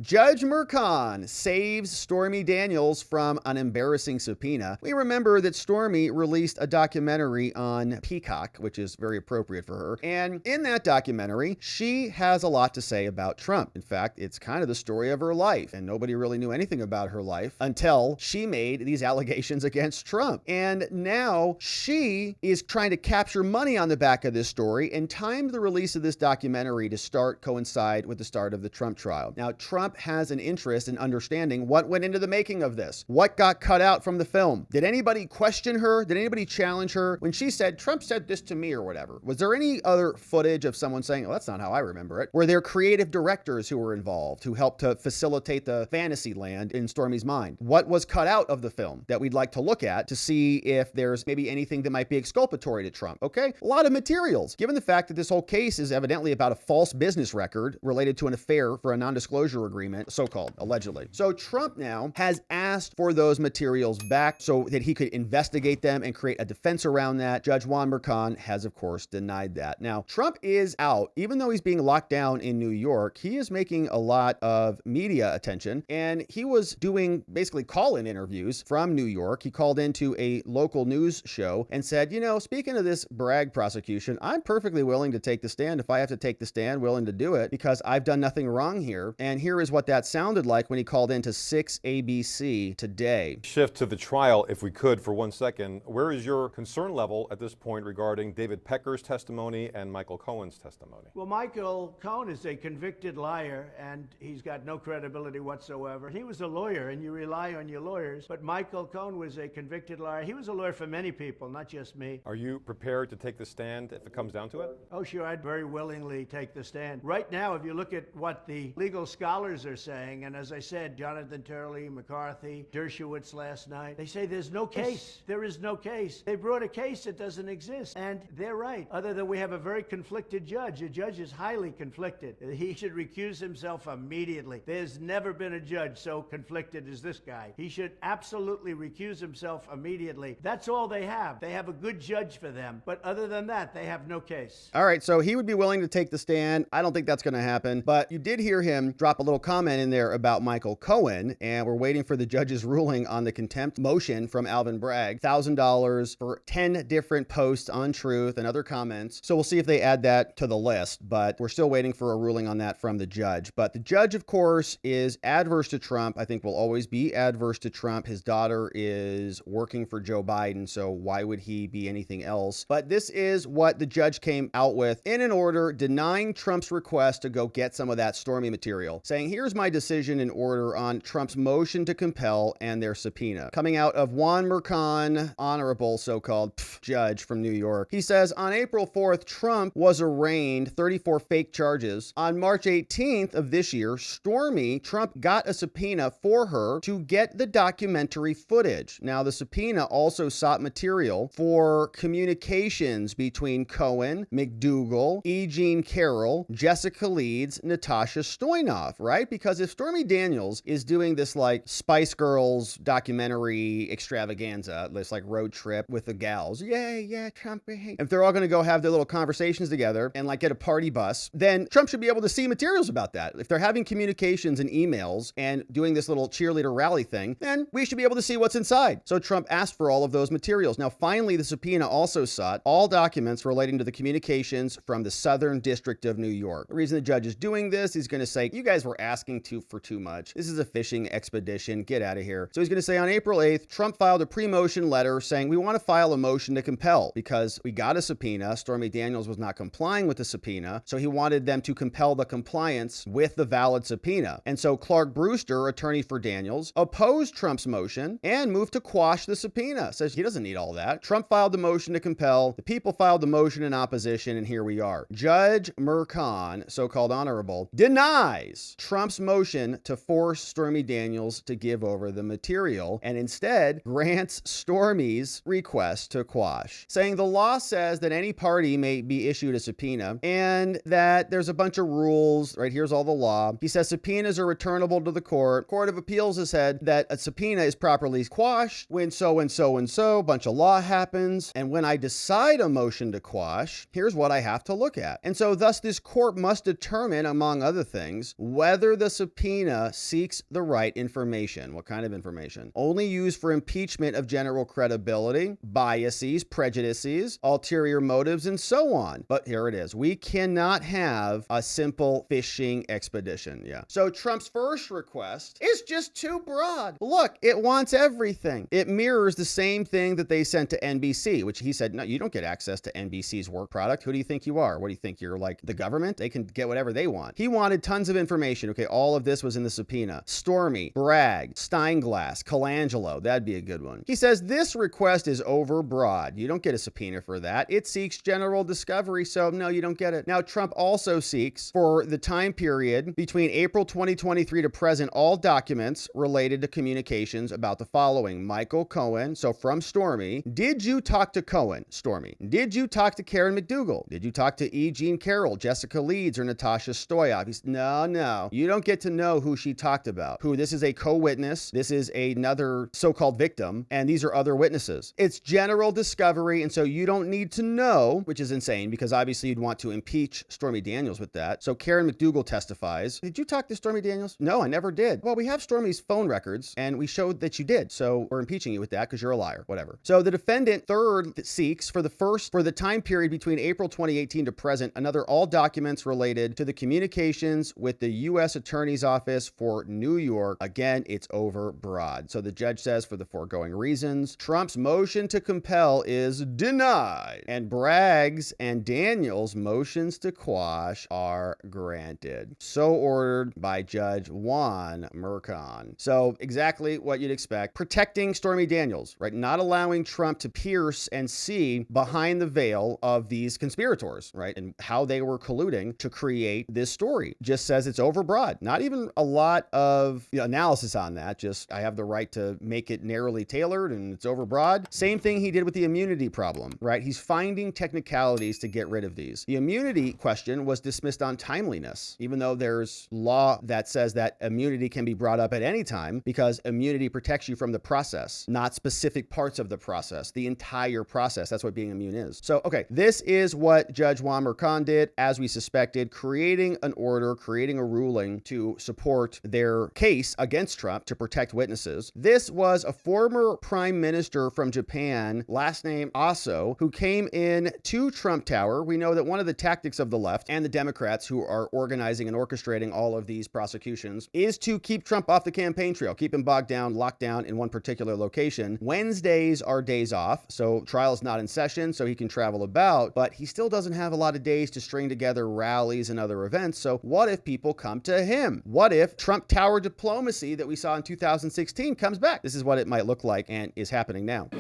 Judge Mercan saves Stormy Daniels from an embarrassing subpoena. We remember that Stormy released a documentary on Peacock, which is very appropriate for her. And in that documentary, she has a lot to say about Trump. In fact, it's kind of the story of her life, and nobody really knew anything about her life until she made these allegations against Trump. And now she is trying to capture money on the back of this story and timed the release of this documentary to coincide with the start of the Trump trial. Now, Trump has an interest in understanding what went into the making of this. What got cut out from the film? Did anybody question her? Did anybody challenge her when she said, Trump said this to me or whatever? Was there any other footage of someone saying, oh, that's not how I remember it? Were there creative directors who were involved who helped to facilitate the fantasy land in Stormy's mind? What was cut out of the film that we'd like to look at to see if there's maybe anything that might be exculpatory to Trump? Okay, a lot of materials. Given the fact that this whole case is evidently about a false business record related to an affair for a non-disclosure agreement, so-called, allegedly. So Trump now has asked for those materials back so that he could investigate them and create a defense around that. Judge Juan Mercan has, of course, denied that. Now, Trump is out. Even though he's being locked down in New York, he is making a lot of media attention, and he was doing basically call-in interviews from New York. He called into a local news show and said, you know, speaking of this Bragg prosecution, I'm perfectly willing to take the stand. If I have to take the stand, willing to do it because I've done nothing wrong here. And here is what that sounded like when he called into 6 ABC today. Shift to the trial, if we could, for 1 second. Where is your concern level at this point regarding David Pecker's testimony and Michael Cohen's testimony? Well, Michael Cohen is a convicted liar, and he's got no credibility whatsoever. He was a lawyer, and you rely on your lawyers, but Michael Cohen was a convicted liar. He was a lawyer for many people, not just me. Are you prepared to take the stand if it comes down to it? Oh, sure, I'd very willingly take the stand. Right now, if you look at what the legal scholars are saying, and as I said, Jonathan Turley, McCarthy, Dershowitz last night, they say there's no case. There is no case. They brought a case that doesn't exist, and they're right, other than we have a very conflicted judge. The judge is highly conflicted. He should recuse himself immediately. There's never been a judge so conflicted as this guy. He should absolutely recuse himself immediately. That's all they have. They have a good judge for them, but other than that, they have no case. All right, so he would be willing to take the stand. I don't think that's going to happen, but you did hear him drop a little comment in there about Michael Cohen, and we're waiting for the judge's ruling on the contempt motion from Alvin Bragg, $1,000 for 10 different posts on Truth and other comments. So we'll see if they add that to the list, but we're still waiting for a ruling on that from the judge. But the judge, of course, is adverse to Trump. I think will always be adverse to Trump. His daughter is working for Joe Biden, so why would he be anything else? But this is what the judge came out with in an order denying Trump's request to go get some of that Stormy material, saying, here's my decision in order on Trump's motion to compel and their subpoena. Coming out of Juan Mercan, honorable so-called judge from New York. He says, on April 4th, Trump was arraigned 34 fake charges. On March 18th of this year, Stormy, Trump got a subpoena for her to get the documentary footage. Now, the subpoena also sought material for communications between Cohen, McDougal, E. Jean Carroll, Jessica Leeds, Natasha Stoynoff, right? Because if Stormy Daniels is doing this like Spice Girls documentary extravaganza, this like road trip with the gals, yeah, Trump, if they're all going to go have their little conversations together and like get a party bus, then Trump should be able to see materials about that. If they're having communications and emails and doing this little cheerleader rally thing, then we should be able to see what's inside. So Trump asked for all of those materials. Now, finally, the subpoena also sought all documents relating to the communications from the Southern District of New York. The reason the judge is doing this, he's going to say, you guys were asking for too much. This is a fishing expedition. Get out of here. So he's going to say on April 8th, Trump filed a pre-motion letter saying we want to file a motion to compel because we got a subpoena. Stormy Daniels was not complying with the subpoena. So he wanted them to compel the compliance with the valid subpoena. And so Clark Brewster, attorney for Daniels, opposed Trump's motion and moved to quash the subpoena. Says he doesn't need all that. Trump filed the motion to compel. The people filed the motion in opposition, and here we are. Judge Mercan, so-called honorable, denies Trump's motion to force Stormy Daniels to give over the material and instead grants Stormy's request to quash, saying the law says that any party may be issued a subpoena and that there's a bunch of rules, right? Here's all the law. He says subpoenas are returnable to the court. Court of Appeals has said that a subpoena is properly quashed when so and so and so, bunch of law happens. And when I decide a motion to quash, here's what I have to look at. And so thus this court must determine, among other things, whether whether the subpoena seeks the right information. What kind of information? Only used for impeachment of general credibility, biases, prejudices, ulterior motives, and so on. But here it is. We cannot have a simple fishing expedition. Yeah. So Trump's first request is just too broad. Look, it wants everything. It mirrors the same thing that they sent to NBC, which he said, no, you don't get access to NBC's work product. Who do you think you are? What do you think? You're like the government? They can get whatever they want. He wanted tons of information. Okay, all of this was in the subpoena. Stormy, Bragg, Steinglass, Colangelo. That'd be a good one. He says this request is overbroad. You don't get a subpoena for that. It seeks general discovery, so no, you don't get it. Now, Trump also seeks for the time period between April 2023 to present all documents related to communications about the following. Michael Cohen, so from Stormy. Did you talk to Cohen, Stormy? Did you talk to Karen McDougal? Did you talk to E. Jean Carroll, Jessica Leeds, or Natasha Stoyov? He's, no. You don't get to know who she talked about. Who, this is a co-witness. This is another so-called victim, and these are other witnesses. It's general discovery, and so you don't need to know, which is insane because obviously you'd want to impeach Stormy Daniels with that. So Karen McDougal testifies. Did you talk to Stormy Daniels? No, I never did. Well, we have Stormy's phone records, and we showed that you did, so we're impeaching you with that because you're a liar, whatever. So the defendant third seeks for the time period between April 2018 to present another all documents related to the communications with the U.S. Attorney's Office for New York. Again, it's overbroad. So the judge says for the foregoing reasons, Trump's motion to compel is denied, and Bragg's and Daniels' motions to quash are granted. So ordered by Judge Juan Merchan. So exactly what you'd expect. Protecting Stormy Daniels, right? Not allowing Trump to pierce and see behind the veil of these conspirators, right? And how they were colluding to create this story. Just says it's overbroad. Not even a lot of analysis on that. Just, I have the right to make it narrowly tailored and it's overbroad. Same thing he did with the immunity problem, right? He's finding technicalities to get rid of these. The immunity question was dismissed on timeliness, even though there's law that says that immunity can be brought up at any time because immunity protects you from the process, not specific parts of the process, the entire process. That's what being immune is. So, okay, this is what Judge Juan Merchan did, as we suspected, creating an order, creating a ruling to support their case against Trump to protect witnesses. This was a former prime minister from Japan, last name Aso, who came in to Trump Tower. We know that one of the tactics of the left and the Democrats who are organizing and orchestrating all of these prosecutions is to keep Trump off the campaign trail, keep him bogged down, locked down in one particular location. Wednesdays are days off, so trial's not in session, so he can travel about, but he still doesn't have a lot of days to string together rallies and other events. So what if people come to him? What if Trump Tower diplomacy that we saw in 2016 comes back? This is what it might look like and is happening now. As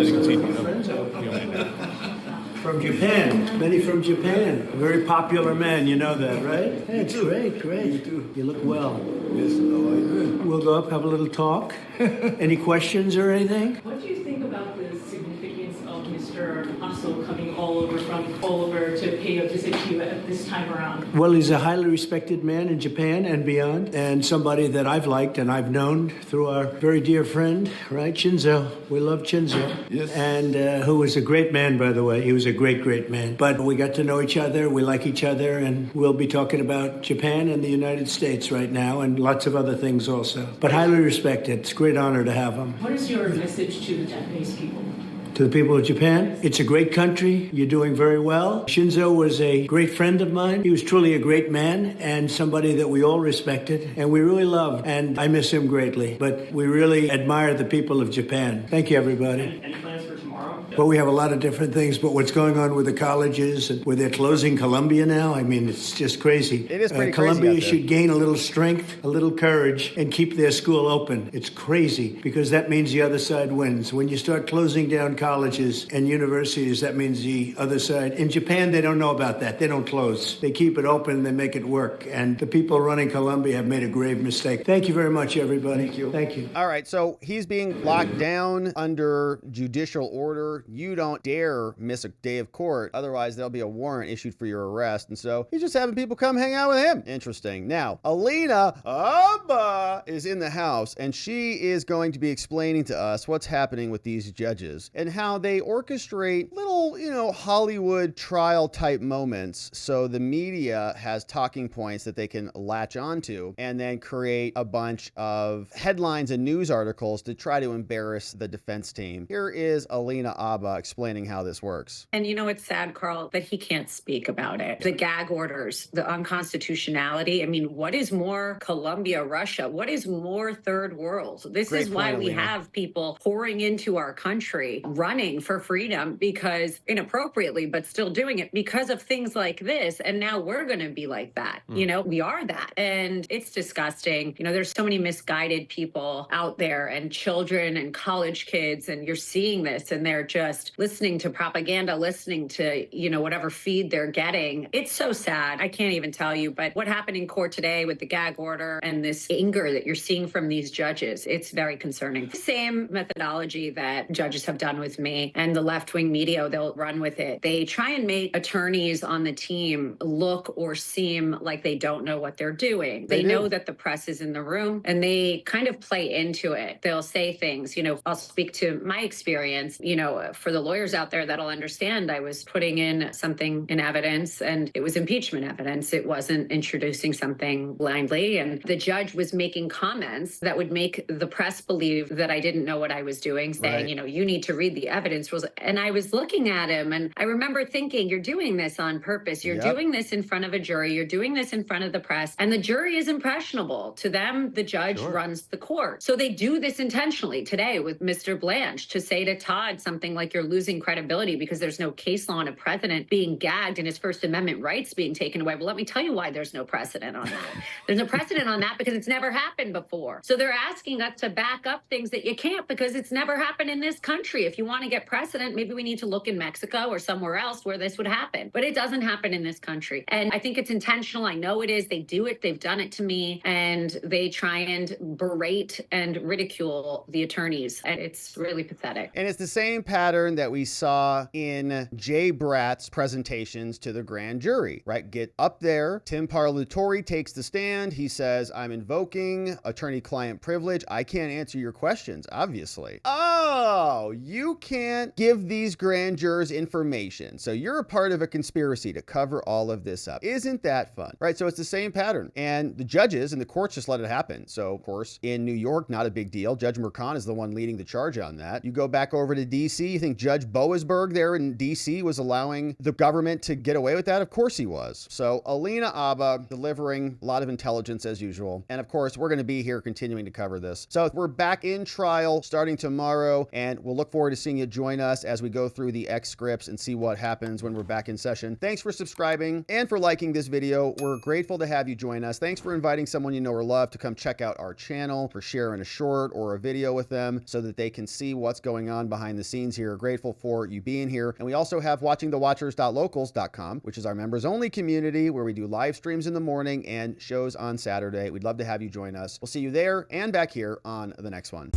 you can see, From Japan, many from Japan. A very popular man, you know that, right? Hey, it's great. You too. You look well. yes, how are you? We'll go up, have a little talk. Any questions or anything? What do you think about the significance of Mr. Aso coming all over to pay a visit to you at this time around? Well, he's a highly respected man in Japan and beyond, and somebody that I've liked and I've known through our very dear friend, right, Shinzo. We love Shinzo. Yes. And who was a great man, by the way. He was a great, great man. But we got to know each other, we like each other, and we'll be talking about Japan and the United States right now, and lots of other things also. But highly respected. It's a great honor to have him. What is your message to the Japanese people? To the people of Japan, it's a great country. You're doing very well. Shinzo was a great friend of mine. He was truly a great man and somebody that we all respected and we really loved. And I miss him greatly. But we really admire the people of Japan. Thank you, everybody. Any plans for tomorrow? Well, we have a lot of different things, but what's going on with the colleges and where they're closing Columbia now, I mean, it's just crazy. It is pretty Columbia crazy out there. should gain a little strength, a little courage, and keep their school open. It's crazy because that means the other side wins. When you start closing down colleges and universities, that means the other side. In Japan, they don't know about that. They don't close. They keep it open, they make it work. And the people running Columbia have made a grave mistake. Thank you very much, everybody. Thank you. Thank you. All right, so he's being locked down under judicial order order. You don't dare miss a day of court. Otherwise, there'll be a warrant issued for your arrest. And so he's just having people come hang out with him. Interesting. Now, Alina Habba is in the house, and she is going to be explaining to us what's happening with these judges and how they orchestrate little, Hollywood trial type moments. So the media has talking points that they can latch onto and then create a bunch of headlines and news articles to try to embarrass the defense team. Here is Alina Habba explaining how this works. And it's sad, Carl, that he can't speak about it. The gag orders, the unconstitutionality. I mean, what is more Colombia, Russia? What is more third world? This is why we have people pouring into our country, running for freedom because inappropriately, but still doing it because of things like this. And now we're going to be like that. We are that. And it's disgusting. There's so many misguided people out there and children and college kids. And you're seeing this and they're just listening to propaganda, listening to, whatever feed they're getting. It's so sad. I can't even tell you. But what happened in court today with the gag order and this anger that you're seeing from these judges, it's very concerning. The same methodology that judges have done with me and the left-wing media, they'll run with it. They try and make attorneys on the team look or seem like they don't know what they're doing. They know that the press is in the room and they kind of play into it. They'll say things, I'll speak to my experience, for the lawyers out there that'll understand. I was putting in something in evidence and it was impeachment evidence. It wasn't introducing something blindly. And the judge was making comments that would make the press believe that I didn't know what I was doing, saying, you need to read the evidence rules. And I was looking at him and I remember thinking, you're doing this on purpose. You're doing this in front of a jury. You're doing this in front of the press. And the jury is impressionable. To them, the judge runs the court. So they do this intentionally today with Mr. Blanche to say to Todd something like you're losing credibility because there's no case law on a president being gagged and his First Amendment rights being taken away. Well, let me tell you why there's no precedent on that. There's no precedent on that because it's never happened before. So they're asking us to back up things that you can't because it's never happened in this country. If you want to get precedent, maybe we need to look in Mexico or somewhere else where this would happen. But it doesn't happen in this country. And I think it's intentional. I know it is. They do it. They've done it to me. And they try and berate and ridicule the attorneys. And it's really pathetic. And it's the same pattern that we saw in Jay Bratt's presentations to the grand jury, right? Get up there. Tim Parlatore takes the stand. He says, I'm invoking attorney-client privilege. I can't answer your questions, obviously. Oh, you can't give these grand jurors information. So you're a part of a conspiracy to cover all of this up. Isn't that fun? Right? So it's the same pattern. And the judges and the courts just let it happen. So, of course, in New York, not a big deal. Judge Merchan is the one leading the charge on that. You go back over to D.C., you think Judge Boasberg there in D.C. was allowing the government to get away with that? Of course he was. So Alina Habba delivering a lot of intelligence as usual. And of course, we're going to be here continuing to cover this. So we're back in trial starting tomorrow, and we'll look forward to seeing you join us as we go through the X scripts and see what happens when we're back in session. Thanks for subscribing and for liking this video. We're grateful to have you join us. Thanks for inviting someone you know or love to come check out our channel, for sharing a short or a video with them so that they can see what's going on behind the scenes here. Grateful for you being here. And we also have watchingthewatchers.locals.com, which is our members only community where we do live streams in the morning and shows on Saturday. We'd love to have you join us. We'll see you there and back here on the next one.